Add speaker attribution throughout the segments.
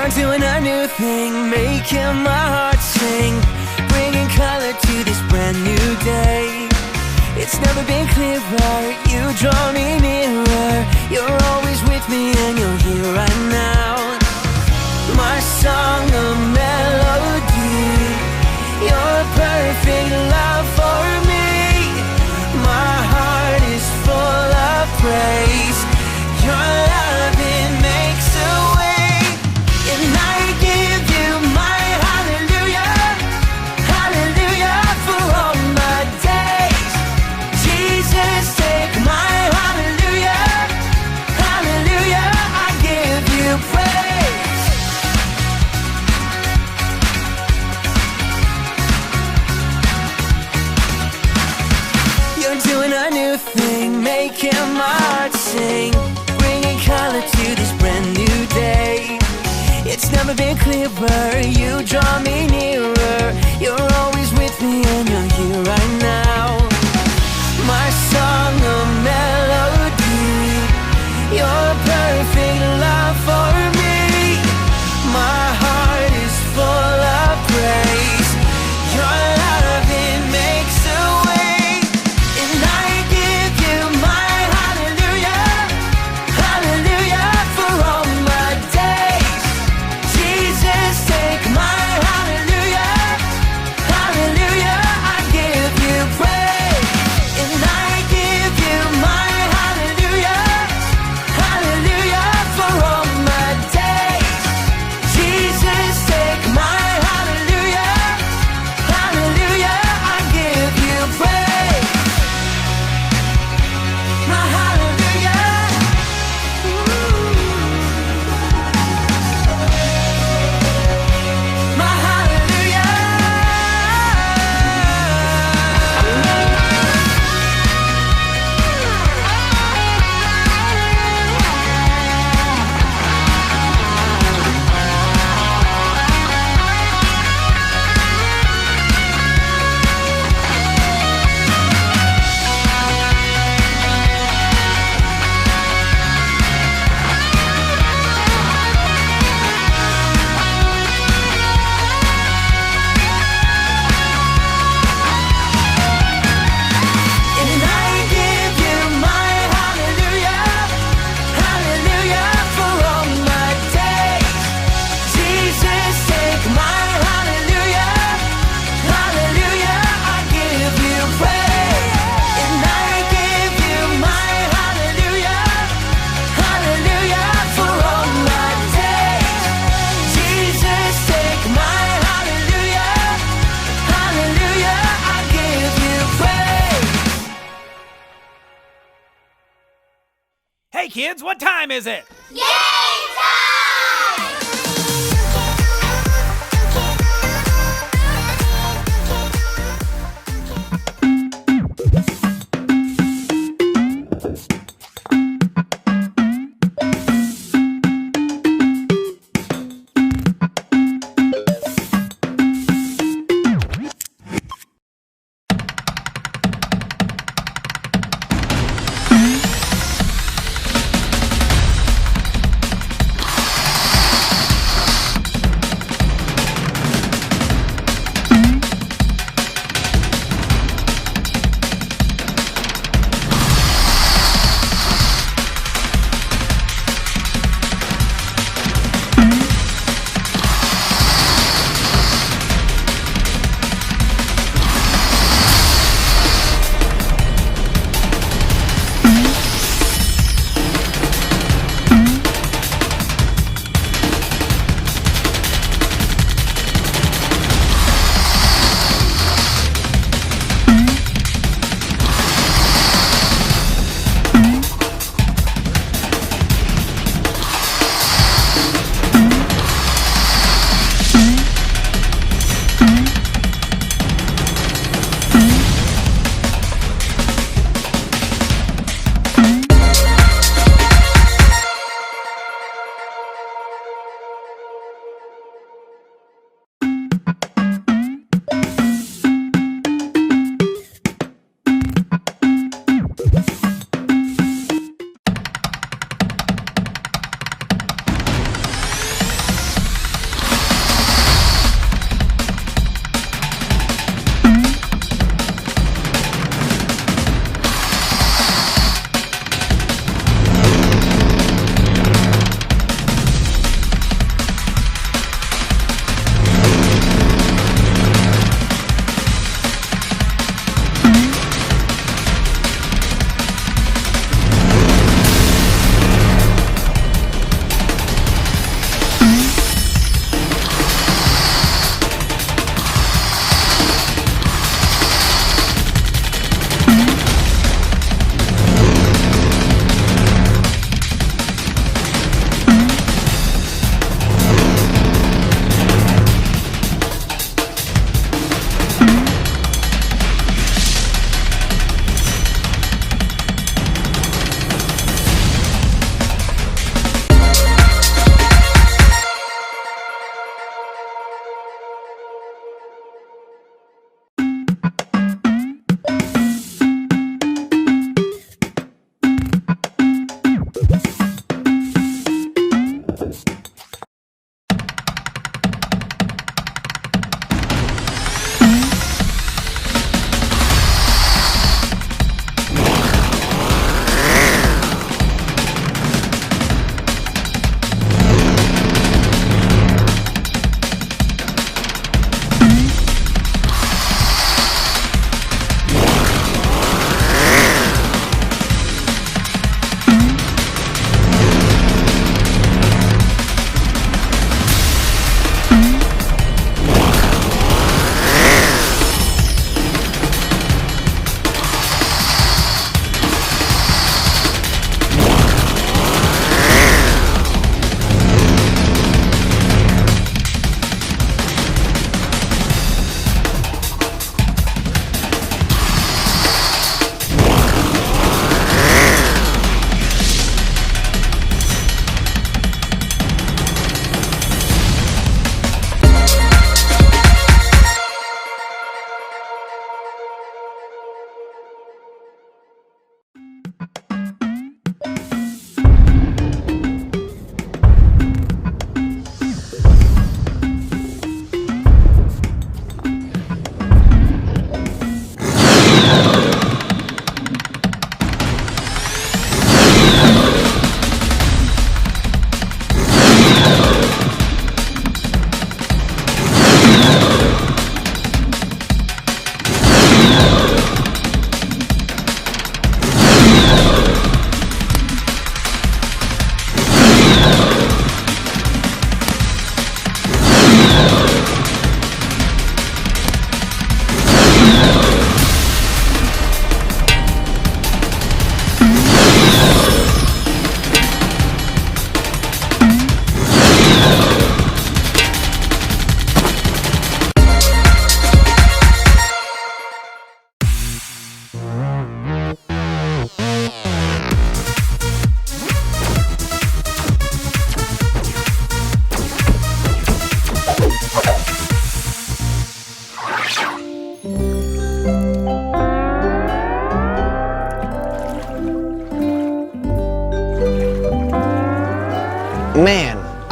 Speaker 1: You're doing a new thing, making my heart sing, bringing color to this brand new day. It's never been clearer, you draw me nearer. You're always with me and you're here right now. My song, a melody, your perfect love for me. My heart is full of praise. Your love, it makes a way. And I give you my hallelujah, hallelujah for all my days. Jesus, take my hallelujah, hallelujah, I give you praise. You're doing a new thing, making my heart sing, bringing color to this brand new day. It's never been clearer, you draw me nearer. You're always with me and you're here right now. My song, a melody, your perfect love for me. My heart is full of praise. Your love, it makes a way. And I give you my hallelujah, hallelujah for all my days. Jesus, take my hallelujah, hallelujah, I give you praise. And I give you my hallelujah, hallelujah for all my days. Jesus, take my hallelujah, hallelujah, I give you praise. My hallelujah. My hallelujah. And I give you my hallelujah, hallelujah for all my days. Jesus, take my hallelujah, hallelujah, I give you praise. And I give you my hallelujah, hallelujah for all my days. Jesus, take my hallelujah, hallelujah, I give you praise.
Speaker 2: Hey kids, what time is it?
Speaker 3: Game time!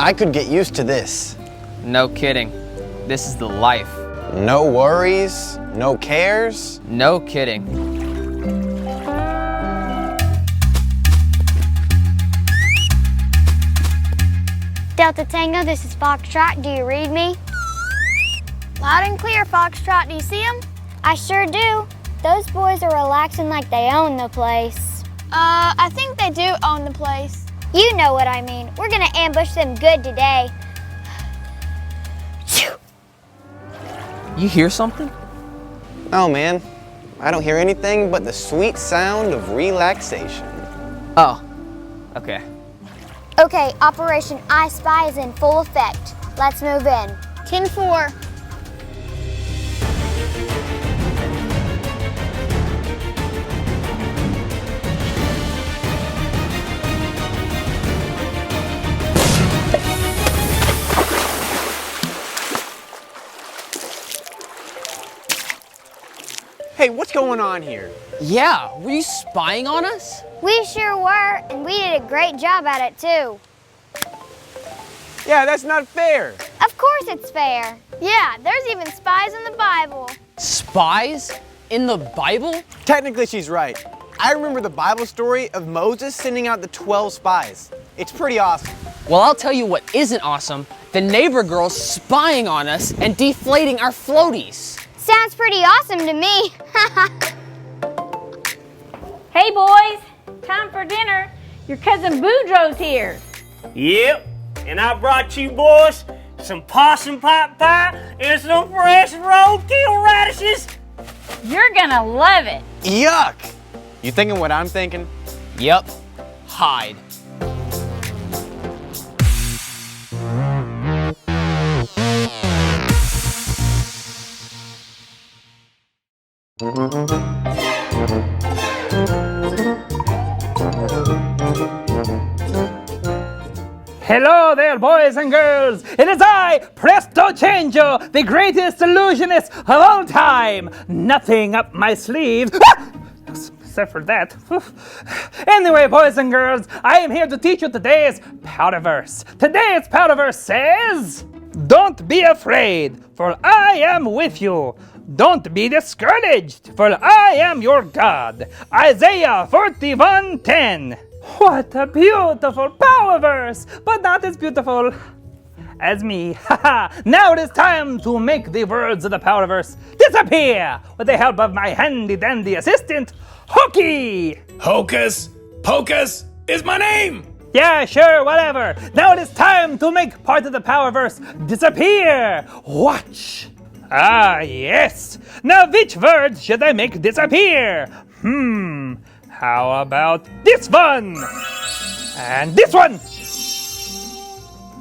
Speaker 4: I could get used to this.
Speaker 5: No kidding. This is the life.
Speaker 4: No worries, no cares.
Speaker 5: No kidding.
Speaker 6: Delta Tango, this is Foxtrot. Do you read me? Loud and clear, Foxtrot. Do you see them? I sure do. Those boys are relaxing like they own the place.
Speaker 7: I think they do own the place.
Speaker 6: You know what I mean. We're gonna ambush them good today.
Speaker 5: You hear something?
Speaker 4: Oh man, I don't hear anything but the sweet sound of relaxation.
Speaker 5: Oh, okay.
Speaker 6: Okay, Operation I Spy is in full effect. Let's move in.
Speaker 7: 10-4.
Speaker 8: Hey, what's going on here?
Speaker 5: Yeah, were you spying on us?
Speaker 6: We sure were, and we did a great job at it too.
Speaker 8: Yeah, that's not fair.
Speaker 6: Of course it's fair.
Speaker 7: Yeah, there's even spies in the Bible.
Speaker 5: Spies? In the Bible?
Speaker 8: Technically, she's right. I remember the Bible story of Moses sending out the 12 spies. It's pretty awesome.
Speaker 5: Well, I'll tell you what isn't awesome. The neighbor girls spying on us and deflating our floaties.
Speaker 6: Sounds pretty awesome to me.
Speaker 9: Hey boys, time for dinner. Your cousin Boudreaux's here.
Speaker 10: Yep, and I brought you boys some possum pot pie and some fresh roadkill radishes.
Speaker 9: You're gonna love it.
Speaker 8: Yuck! You thinking what I'm thinking?
Speaker 5: Yep, hide.
Speaker 2: Hello there, boys and girls. It is I, Presto Changio, the greatest illusionist of all time. Nothing up my sleeves. Except for that. Anyway, boys and girls, I am here to teach you today's Powderverse. Today's Powderverse says, don't be afraid, for I am with you. Don't be discouraged, for I am your God. Isaiah 41:10. What a beautiful power verse, but not as beautiful as me. Now it is time to make the words of the power verse disappear with the help of my handy dandy assistant, Hokey. Hocus Pocus is my name. Yeah, sure, whatever. Now it is time to make part of the power verse disappear. Watch. Ah, yes. Now which words should I make disappear? How about this one? And this one?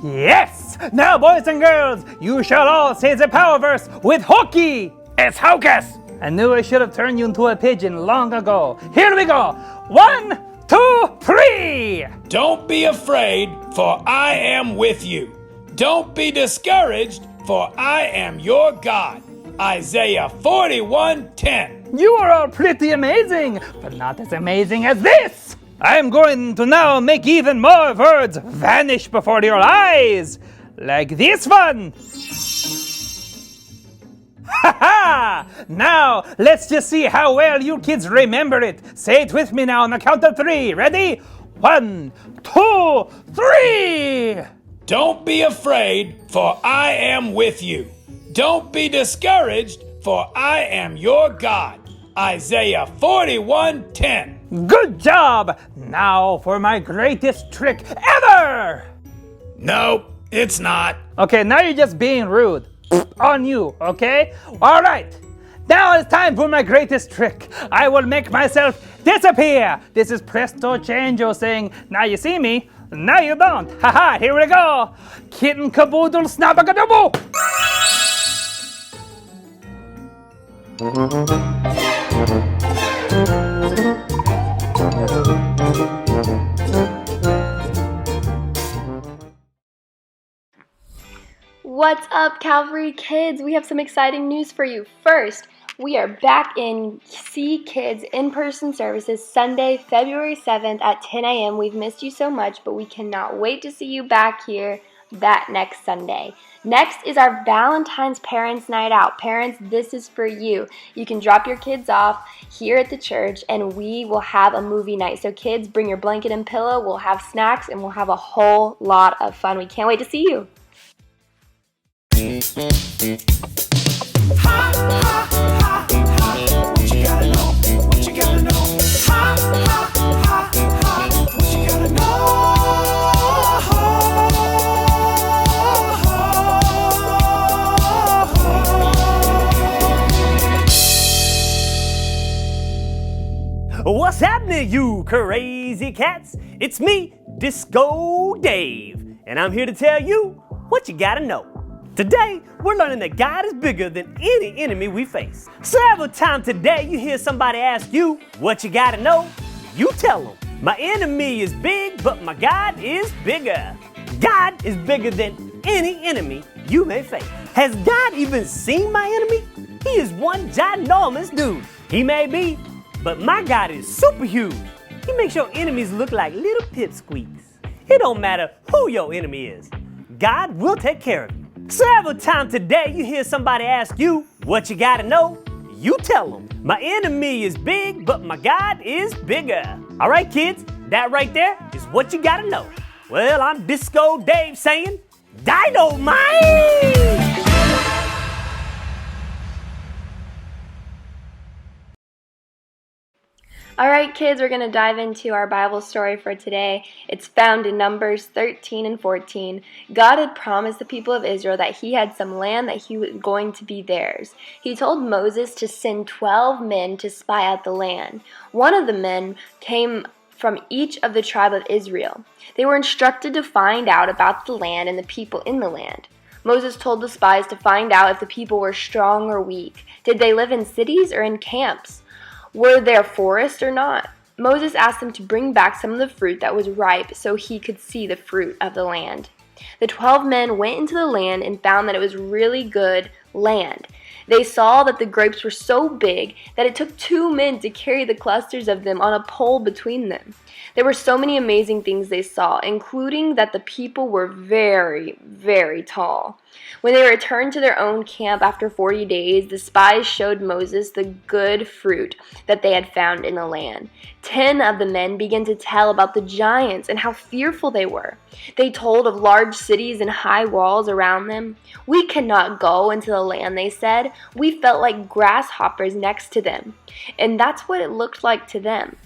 Speaker 2: Yes! Now, boys and girls, you shall all say the power verse with Hokey. It's Hocus. I knew I should have turned you into a pigeon long ago. Here we go. 1, 2, 3.
Speaker 11: Don't be afraid, for I am with you. Don't be discouraged, for I am your God. Isaiah 41:10.
Speaker 2: You are all pretty amazing, but not as amazing as this. I am going to now make even more words vanish before your eyes, like this one. Ha ha! Now, let's just see how well you kids remember it. Say it with me now on the count of 3. Ready? 1, 2, 3!
Speaker 11: Don't be afraid, for I am with you. Don't be discouraged, for I am your God. Isaiah 41:10.
Speaker 2: Good job! Now for my greatest trick ever!
Speaker 11: Nope, it's not.
Speaker 2: Okay, now you're just being rude. On you, okay? All right. Now it's time for my greatest trick. I will make myself disappear. This is Presto Changio saying, now you see me, now you don't. Haha, here we go. Kitten caboodle snabbagadaboo.
Speaker 12: What's up, Calvary kids? We have some exciting news for you. First, we are back in CKIDS in-person services Sunday, February 7th at 10 a.m. We've missed you so much, but we cannot wait to see you back here. that next Sunday. Next is our Valentine's Parents Night Out. Parents, this is for you. You can drop your kids off here at the church and we will have a movie night. So kids, bring your blanket and pillow, we'll have snacks, and we'll have a whole lot of fun. We can't wait to see you.
Speaker 10: What's happening, you crazy cats? It's me, Disco Dave, and I'm here to tell you what you gotta know. Today, we're learning that God is bigger than any enemy we face. Several times today, you hear somebody ask you what you gotta know. You tell them, my enemy is big, but my God is bigger. God is bigger than any enemy you may face. Has God even seen my enemy? He is one ginormous dude. He may be, but my God is super huge. He makes your enemies look like little pipsqueaks. It don't matter who your enemy is. God will take care of you. Several times today, you hear somebody ask you what you gotta know. You tell them, my enemy is big, but my God is bigger. All right, kids, that right there is what you gotta know. Well, I'm Disco Dave saying, Dynamite!
Speaker 12: Alright kids, we're going to dive into our Bible story for today. It's found in Numbers 13 and 14. God had promised the people of Israel that he had some land that he was going to be theirs. He told Moses to send 12 men to spy out the land. One of the men came from each of the tribe of Israel. They were instructed to find out about the land and the people in the land. Moses told the spies to find out if the people were strong or weak. Did they live in cities or in camps? Were there forests or not? Moses asked them to bring back some of the fruit that was ripe so he could see the fruit of the land. The 12 men went into the land and found that it was really good land. They saw that the grapes were so big that it took 2 men to carry the clusters of them on a pole between them. There were so many amazing things they saw, including that the people were very, very tall. When they returned to their own camp after 40 days, the spies showed Moses the good fruit that they had found in the land. 10 of the men began to tell about the giants and how fearful they were. They told of large cities and high walls around them. We cannot go into the land, they said. We felt like grasshoppers next to them. And that's what it looked like to them.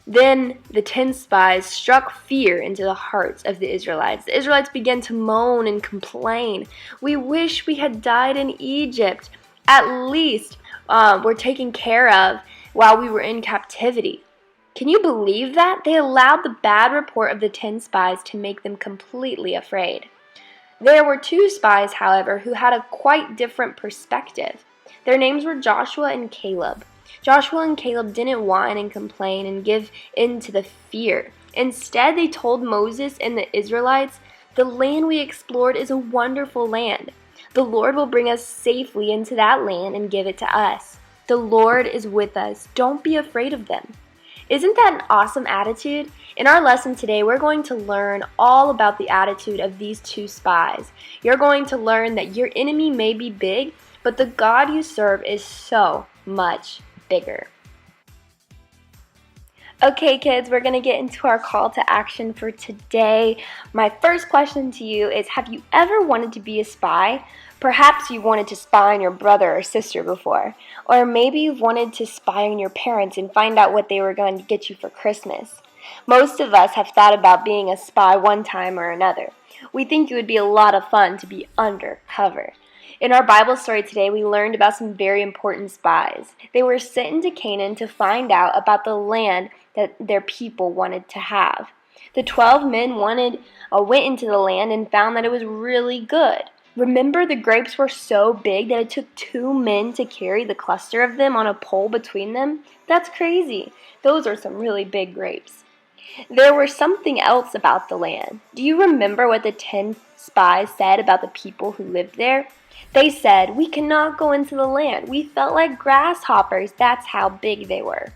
Speaker 12: Then the 10 spies struck fear into the hearts of the Israelites. The Israelites began to moan and complain. We wish we had died in Egypt. At least we're taken care of while we were in captivity. Can you believe that? They allowed the bad report of the 10 spies to make them completely afraid. There were 2 spies, however, who had a quite different perspective. Their names were Joshua and Caleb. Joshua and Caleb didn't whine and complain and give in to the fear. Instead, they told Moses and the Israelites, the land we explored is a wonderful land. The Lord will bring us safely into that land and give it to us. The Lord is with us. Don't be afraid of them. Isn't that an awesome attitude? In our lesson today, we're going to learn all about the attitude of these 2 spies. You're going to learn that your enemy may be big, but the God you serve is so much bigger. Okay kids, we're going to get into our call to action for today. My first question to you is, have you ever wanted to be a spy? Perhaps you wanted to spy on your brother or sister before. Or maybe you've wanted to spy on your parents and find out what they were going to get you for Christmas. Most of us have thought about being a spy one time or another. We think it would be a lot of fun to be undercover. In our Bible story today, we learned about some very important spies. They were sent into Canaan to find out about the land that their people wanted to have. The 12 men went into the land and found that it was really good. Remember, the grapes were so big that it took 2 men to carry the cluster of them on a pole between them? That's crazy. Those are some really big grapes. There was something else about the land. Do you remember what the 10 spies said about the people who lived there? They said, we cannot go into the land. We felt like grasshoppers. That's how big they were.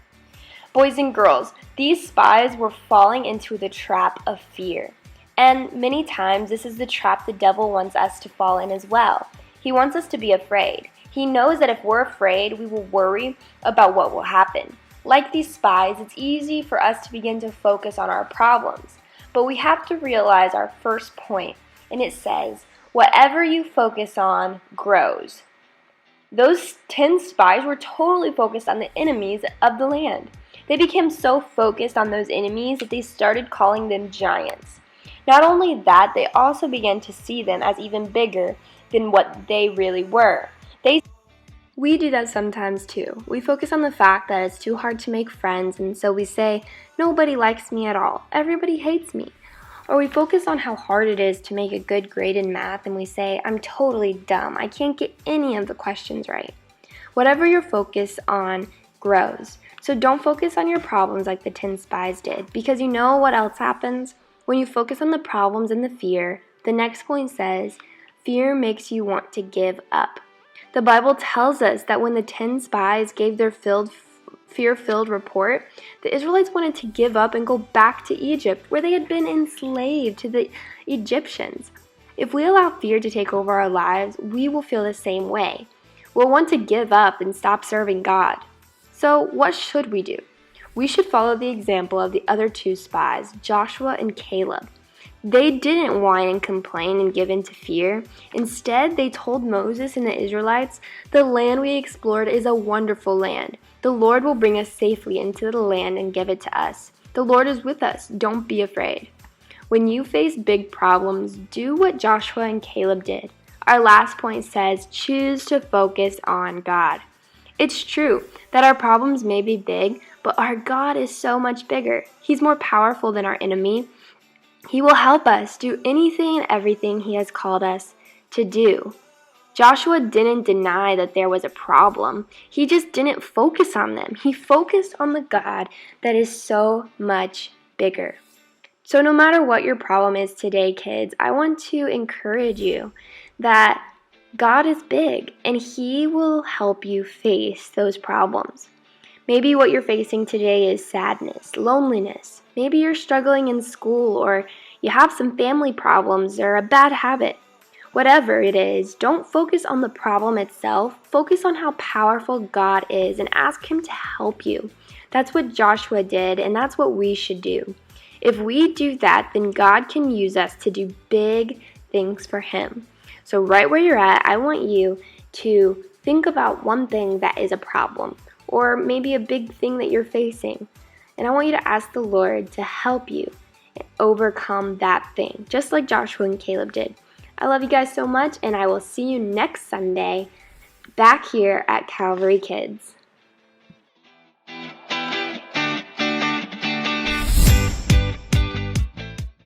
Speaker 12: Boys and girls, these spies were falling into the trap of fear. And many times, this is the trap the devil wants us to fall in as well. He wants us to be afraid. He knows that if we're afraid, we will worry about what will happen. Like these spies, it's easy for us to begin to focus on our problems. But we have to realize our first point, and it says, whatever you focus on grows. Those 10 spies were totally focused on the enemies of the land. They became so focused on those enemies that they started calling them giants. Not only that, they also began to see them as even bigger than what they really were. We do that sometimes too. We focus on the fact that it's too hard to make friends, and so we say, nobody likes me at all, everybody hates me. Or we focus on how hard it is to make a good grade in math, and we say, I'm totally dumb, I can't get any of the questions right. Whatever you're focused on grows. So don't focus on your problems like the 10 spies did, because you know what else happens? When you focus on the problems and the fear, the next point says, fear makes you want to give up. The Bible tells us that when the 10 spies gave their fear-filled report, the Israelites wanted to give up and go back to Egypt, where they had been enslaved to the Egyptians. If we allow fear to take over our lives, we will feel the same way. We'll want to give up and stop serving God. So what should we do? We should follow the example of the other 2 spies, Joshua and Caleb. They didn't whine and complain and give in to fear. Instead, they told Moses and the Israelites, the land we explored is a wonderful land. The Lord will bring us safely into the land and give it to us. The Lord is with us. Don't be afraid. When you face big problems, do what Joshua and Caleb did. Our last point says, choose to focus on God. It's true that our problems may be big, but our God is so much bigger. He's more powerful than our enemy. He will help us do anything and everything He has called us to do. Joshua didn't deny that there was a problem. He just didn't focus on them. He focused on the God that is so much bigger. So no matter what your problem is today, kids, I want to encourage you that God is big and He will help you face those problems. Maybe what you're facing today is sadness, loneliness. Maybe you're struggling in school, or you have some family problems or a bad habit. Whatever it is, don't focus on the problem itself. Focus on how powerful God is and ask Him to help you. That's what Joshua did, and that's what we should do. If we do that, then God can use us to do big things for Him. So right where you're at, I want you to think about one thing that is a problem, or maybe a big thing that you're facing. And I want you to ask the Lord to help you overcome that thing, just like Joshua and Caleb did. I love you guys so much, and I will see you next Sunday back here at Calvary Kids.